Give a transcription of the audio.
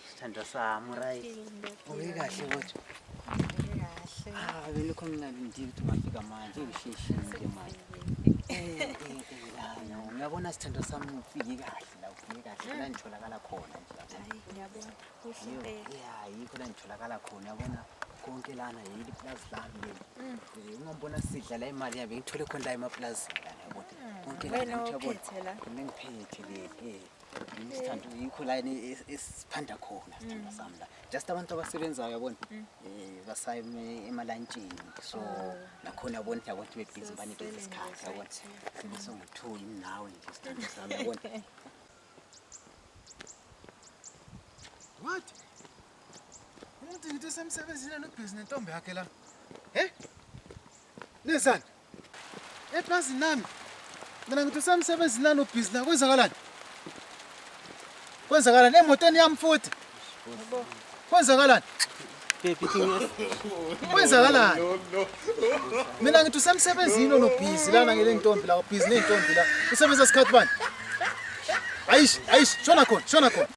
Sithando sami right. Uyikahle kodwa. Vele khomnandi ngithi ungafika manje ngisheshile manje. Ngiyabona sithando sami ufike kahle la ufike kahle la ngitholakala khona nje. Hayi ngiyabona. Kuhle impela. Yeah, yikho la ngitholakala khona yabona konke lana yili plus lami le. Ungambona sidla la imali yabe ngithole khona la emaplazini lana yabona. Konke lana ngiyabona. Ngiphethe le. Sithando yikho la esiphanda khona sithando sami la. Just abantu abasebenzayo yabona. Basaye emalantshini so nakhona yabona ukuthi bebhizi banike isikhathi yabona. Bese ngithuyi nawe nje sithando sami yabona. What? Umuntu ngithi semsebenzini nobhizi nentombi yakhe la. Nezani? Eplazini nami. Mina ngithi semsebenzini la nobhizi la kwenzakalani? Kwenzakalani emotweni yami futhi? Kwenzakalani? Kwenzakalani? Mina ngithi semsebenzini nobhizi lana ngele ntombi la ubhizi nentombi la. Usebenza isikhathi bani? Ayish, shona khona.